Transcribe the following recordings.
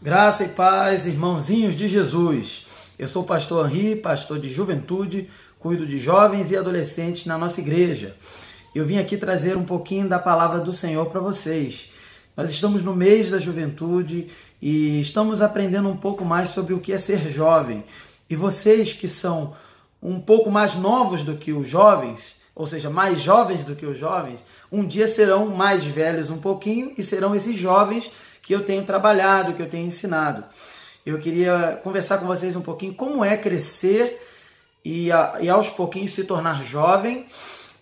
Graça e paz, irmãozinhos de Jesus. Eu sou o pastor Henri, pastor de juventude, cuido de jovens e adolescentes na nossa igreja. Eu vim aqui trazer um pouquinho da palavra do Senhor para vocês. Nós estamos no mês da juventude e estamos aprendendo um pouco mais sobre o que é ser jovem. E vocês que são um pouco mais novos do que os jovens, ou seja, mais jovens do que os jovens, um dia serão mais velhos um pouquinho e serão esses jovens que eu tenho trabalhado, que eu tenho ensinado. Eu queria conversar com vocês um pouquinho como é crescer e aos pouquinhos se tornar jovem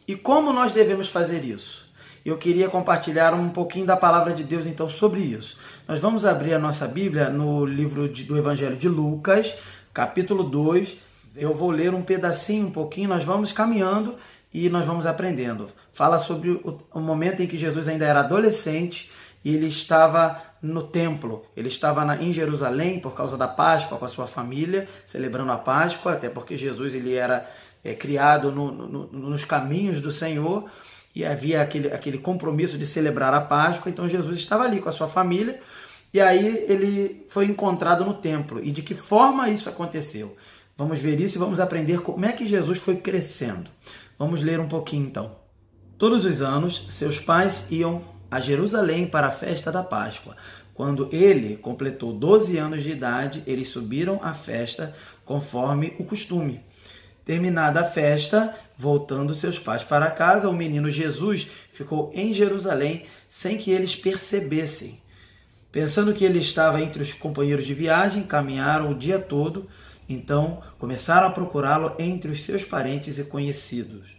e como nós devemos fazer isso. Eu queria compartilhar um pouquinho da palavra de Deus então sobre isso. Nós vamos abrir a nossa Bíblia no livro do Evangelho de Lucas, capítulo 2. Eu vou ler um pedacinho, um pouquinho, nós vamos caminhando e nós vamos aprendendo. Fala sobre o momento em que Jesus ainda era adolescente e ele estava no templo. Ele estava em Jerusalém por causa da Páscoa com a sua família, celebrando a Páscoa, até porque Jesus ele era criado nos caminhos do Senhor e havia aquele compromisso de celebrar a Páscoa. Então Jesus estava ali com a sua família e aí ele foi encontrado no templo. E de que forma isso aconteceu? Vamos ver isso e vamos aprender como é que Jesus foi crescendo. Vamos ler um pouquinho então. Todos os anos, seus pais iam a Jerusalém para a festa da Páscoa. Quando ele completou 12 anos de idade, eles subiram à festa conforme o costume. Terminada a festa, voltando seus pais para casa, o menino Jesus ficou em Jerusalém sem que eles percebessem. Pensando que ele estava entre os companheiros de viagem, caminharam o dia todo, então começaram a procurá-lo entre os seus parentes e conhecidos.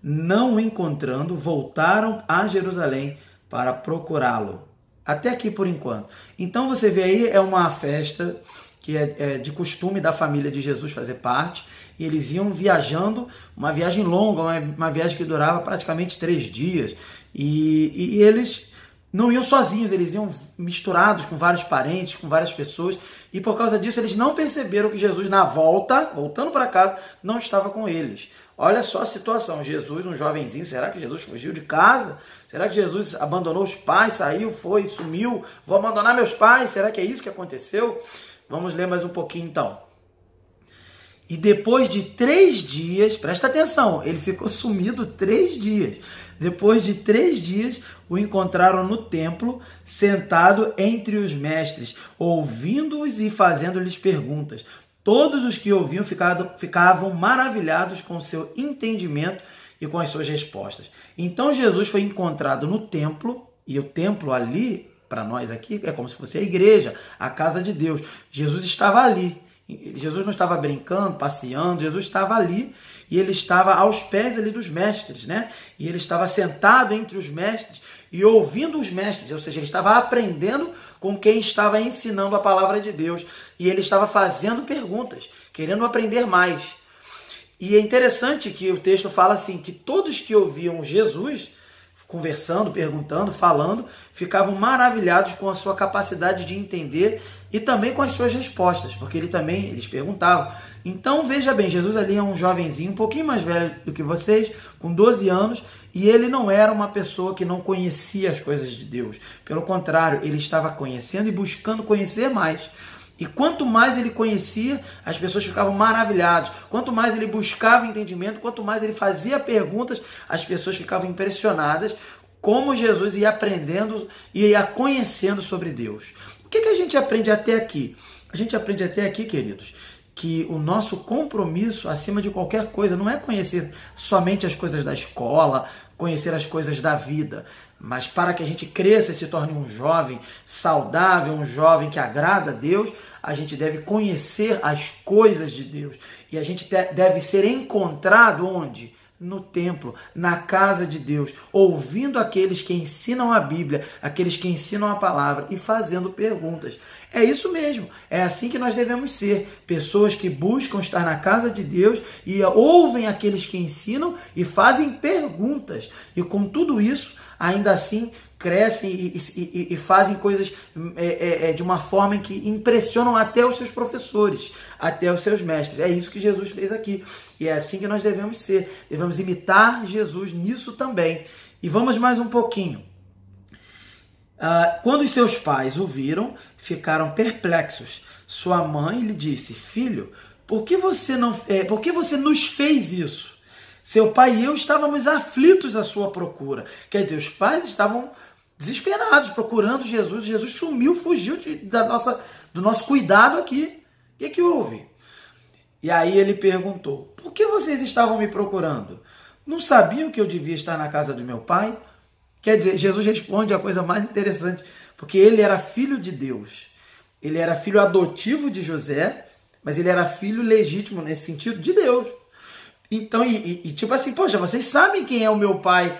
Não o encontrando, voltaram a Jerusalém para procurá-lo. Até aqui por enquanto. Então você vê aí, é uma festa que é de costume da família de Jesus fazer parte, e eles iam viajando, uma viagem longa, uma viagem que durava praticamente 3 dias, e eles não iam sozinhos, eles iam misturados com vários parentes, com várias pessoas, e por causa disso eles não perceberam que Jesus na voltando para casa, não estava com eles. Olha só a situação, Jesus, um jovenzinho, será que Jesus fugiu de casa? Será que Jesus abandonou os pais, saiu, foi, sumiu? Vou abandonar meus pais? Será que é isso que aconteceu? Vamos ler mais um pouquinho então. E depois de 3 dias, presta atenção, ele ficou sumido 3 dias. Depois de 3 dias, o encontraram no templo, sentado entre os mestres, ouvindo-os e fazendo-lhes perguntas. Todos os que ouviam ficavam maravilhados com o seu entendimento e com as suas respostas. Então Jesus foi encontrado no templo, e o templo ali, para nós aqui, é como se fosse a igreja, a casa de Deus. Jesus estava ali. Jesus não estava brincando, passeando, Jesus estava ali e ele estava aos pés ali dos mestres, né? E ele estava sentado entre os mestres e ouvindo os mestres, ou seja, ele estava aprendendo com quem estava ensinando a palavra de Deus e ele estava fazendo perguntas, querendo aprender mais. E é interessante que o texto fala assim, que todos que ouviam Jesus conversando, perguntando, falando, ficavam maravilhados com a sua capacidade de entender e também com as suas respostas, porque eles perguntavam. Então, veja bem, Jesus ali é um jovenzinho, um pouquinho mais velho do que vocês, com 12 anos, e ele não era uma pessoa que não conhecia as coisas de Deus. Pelo contrário, ele estava conhecendo e buscando conhecer mais. E quanto mais ele conhecia, as pessoas ficavam maravilhadas. Quanto mais ele buscava entendimento, quanto mais ele fazia perguntas, as pessoas ficavam impressionadas como Jesus ia aprendendo e ia conhecendo sobre Deus. O que a gente aprende até aqui? A gente aprende até aqui, queridos, que o nosso compromisso, acima de qualquer coisa, não é conhecer somente as coisas da escola, conhecer as coisas da vida, mas para que a gente cresça e se torne um jovem saudável, um jovem que agrada a Deus, a gente deve conhecer as coisas de Deus. E a gente deve ser encontrado onde? No templo, na casa de Deus, ouvindo aqueles que ensinam a Bíblia, aqueles que ensinam a palavra e fazendo perguntas. É isso mesmo, é assim que nós devemos ser, pessoas que buscam estar na casa de Deus e ouvem aqueles que ensinam e fazem perguntas. E com tudo isso, ainda assim, crescem e fazem coisas de uma forma em que impressionam até os seus professores, até os seus mestres. É isso que Jesus fez aqui. E é assim que nós devemos ser. Devemos imitar Jesus nisso também. E vamos mais um pouquinho. Quando os seus pais o viram, ficaram perplexos. Sua mãe lhe disse: filho, por que você nos fez isso? Seu pai e eu estávamos aflitos à sua procura. Quer dizer, os pais estavam desesperados, procurando Jesus. Jesus sumiu, fugiu do nosso cuidado aqui. O que houve? E aí ele perguntou: por que vocês estavam me procurando? Não sabiam que eu devia estar na casa do meu pai? Quer dizer, Jesus responde a coisa mais interessante, porque ele era filho de Deus. Ele era filho adotivo de José, mas ele era filho legítimo nesse sentido de Deus. Então, tipo assim, poxa, vocês sabem quem é o meu pai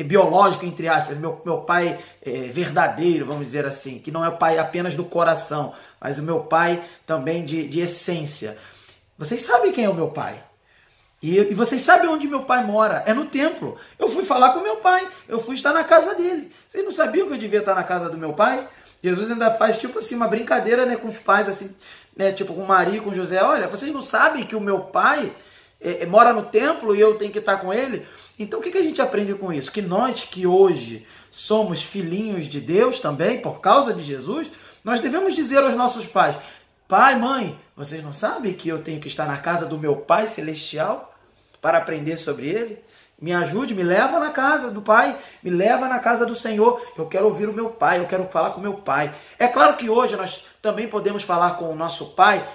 biológico, entre aspas, meu pai verdadeiro, vamos dizer assim, que não é o pai apenas do coração, mas o meu pai também de essência. Vocês sabem quem é o meu pai. E vocês sabem onde meu pai mora, é no templo. Eu fui falar com meu pai, eu fui estar na casa dele. Vocês não sabiam que eu devia estar na casa do meu pai? Jesus ainda faz tipo assim uma brincadeira, né, com os pais, assim, né, tipo com Maria e com José. Olha, vocês não sabem que o meu pai mora no templo e eu tenho que estar com ele? Então o que a gente aprende com isso? Que nós que hoje somos filhinhos de Deus também, por causa de Jesus, nós devemos dizer aos nossos pais: pai, mãe, vocês não sabem que eu tenho que estar na casa do meu Pai Celestial para aprender sobre Ele? Me ajude, me leva na casa do Pai, me leva na casa do Senhor. Eu quero ouvir o meu Pai, eu quero falar com o meu Pai. É claro que hoje nós também podemos falar com o nosso Pai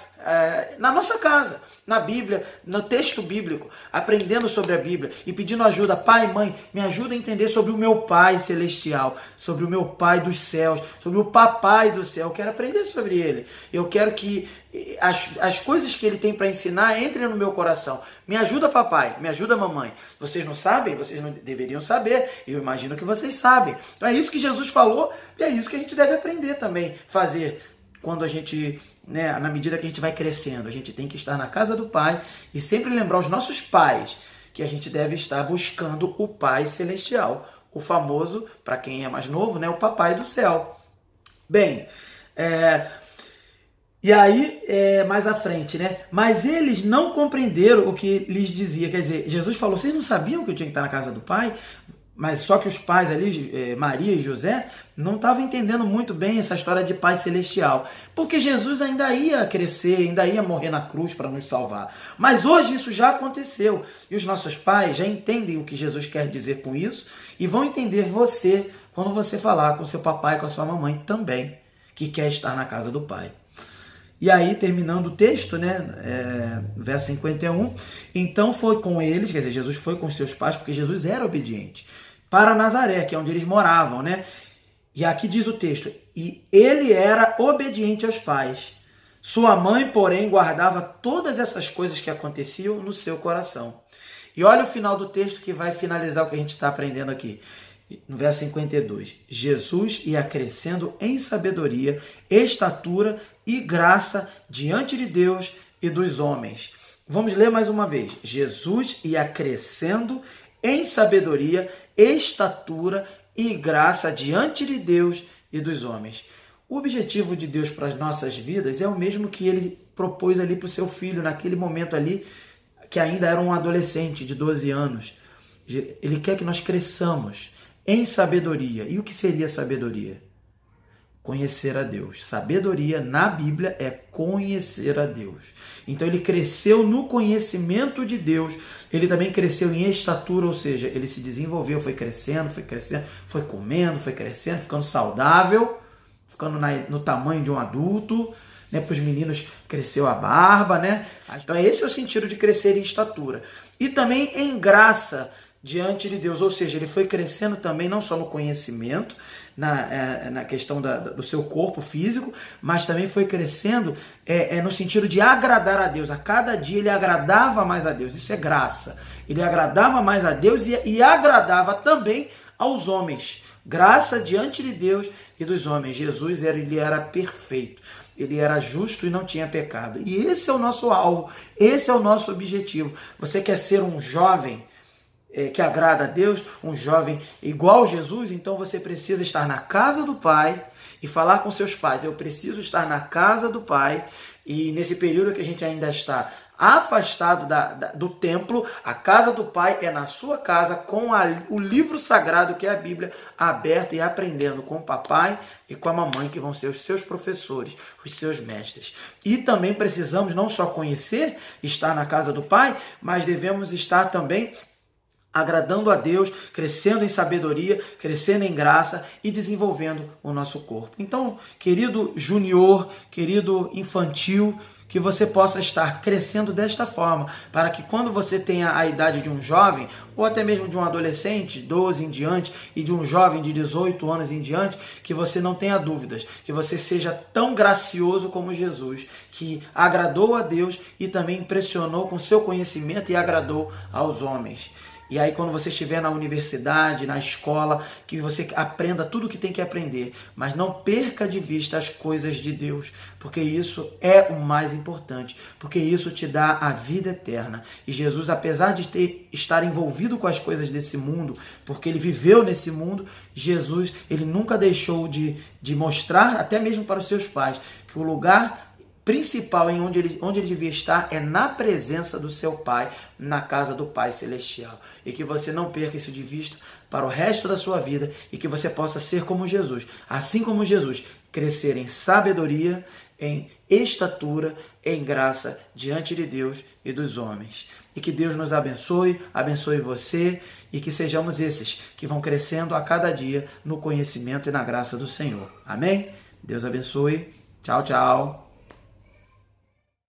na nossa casa, na Bíblia, no texto bíblico, aprendendo sobre a Bíblia e pedindo ajuda. Pai, mãe, me ajuda a entender sobre o meu Pai Celestial, sobre o meu Pai dos céus, sobre o Papai do céu. Eu quero aprender sobre Ele. Eu quero que as coisas que Ele tem para ensinar entrem no meu coração. Me ajuda, papai, me ajuda, mamãe. Vocês não sabem? Vocês não deveriam saber. Eu imagino que vocês sabem. Então é isso que Jesus falou e é isso que a gente deve aprender também, fazer quando a gente, né, na medida que a gente vai crescendo. A gente tem que estar na casa do Pai e sempre lembrar os nossos pais que a gente deve estar buscando o Pai Celestial, o famoso, para quem é mais novo, né, o Papai do Céu. Bem, e aí, mais à frente, né? Mas eles não compreenderam o que lhes dizia. Quer dizer, Jesus falou: vocês não sabiam que eu tinha que estar na casa do Pai? Mas só que os pais ali, Maria e José, não estavam entendendo muito bem essa história de Pai Celestial. Porque Jesus ainda ia crescer, ainda ia morrer na cruz para nos salvar. Mas hoje isso já aconteceu. E os nossos pais já entendem o que Jesus quer dizer com isso e vão entender você quando você falar com seu papai, com a sua mamãe também, que quer estar na casa do Pai. E aí, terminando o texto, né, verso 51, então foi com eles, quer dizer, Jesus foi com seus pais, porque Jesus era obediente, para Nazaré, que é onde eles moravam, né? E aqui diz o texto: e ele era obediente aos pais. Sua mãe, porém, guardava todas essas coisas que aconteciam no seu coração. E olha o final do texto que vai finalizar o que a gente está aprendendo aqui. No verso 52, Jesus ia crescendo em sabedoria, estatura e graça diante de Deus e dos homens. Vamos ler mais uma vez. Jesus ia crescendo em sabedoria, estatura e graça diante de Deus e dos homens. O objetivo de Deus para as nossas vidas é o mesmo que Ele propôs ali para o seu filho, naquele momento ali, que ainda era um adolescente de 12 anos. Ele quer que nós cresçamos em sabedoria. E o que seria sabedoria? Conhecer a Deus. Sabedoria na Bíblia é conhecer a Deus. Então ele cresceu no conhecimento de Deus. Ele também cresceu em estatura, ou seja, ele se desenvolveu, foi crescendo, foi comendo, foi crescendo, ficando saudável, ficando no tamanho de um adulto, né? Para os meninos cresceu a barba, né? Então esse é o sentido de crescer em estatura. E também em graça diante de Deus, ou seja, ele foi crescendo também não só no conhecimento, na questão do seu corpo físico, mas também foi crescendo no sentido de agradar a Deus. A cada dia ele agradava mais a Deus, isso é graça. Ele agradava mais a Deus e agradava também aos homens. Graça diante de Deus e dos homens. Jesus ele era perfeito. Ele era justo e não tinha pecado. E esse é o nosso alvo, esse é o nosso objetivo. Você quer ser um jovem que agrada a Deus, um jovem igual a Jesus? Então você precisa estar na casa do Pai e falar com seus pais: eu preciso estar na casa do Pai. E nesse período que a gente ainda está afastado do templo. A casa do Pai é na sua casa, com o livro sagrado, que é a Bíblia, aberto e aprendendo com o papai e com a mamãe, que vão ser os seus professores, os seus mestres. E também precisamos não só conhecer, estar na casa do Pai, mas devemos estar também agradando a Deus, crescendo em sabedoria, crescendo em graça e desenvolvendo o nosso corpo. Então, querido junior, querido infantil, que você possa estar crescendo desta forma, para que quando você tenha a idade de um jovem, ou até mesmo de um adolescente, 12 em diante, e de um jovem de 18 anos em diante, que você não tenha dúvidas, que você seja tão gracioso como Jesus, que agradou a Deus e também impressionou com seu conhecimento e agradou aos homens. E aí quando você estiver na universidade, na escola, que você aprenda tudo o que tem que aprender, mas não perca de vista as coisas de Deus, porque isso é o mais importante, porque isso te dá a vida eterna. E Jesus, apesar de estar envolvido com as coisas desse mundo, porque ele viveu nesse mundo, Jesus, ele nunca deixou de mostrar, até mesmo para os seus pais, que o lugar principal em onde ele devia estar é na presença do seu Pai, na casa do Pai Celestial. E que você não perca isso de vista para o resto da sua vida e que você possa ser como Jesus. Assim como Jesus, crescer em sabedoria, em estatura, em graça diante de Deus e dos homens. E que Deus nos abençoe, abençoe você e que sejamos esses que vão crescendo a cada dia no conhecimento e na graça do Senhor. Amém? Deus abençoe. Tchau, tchau.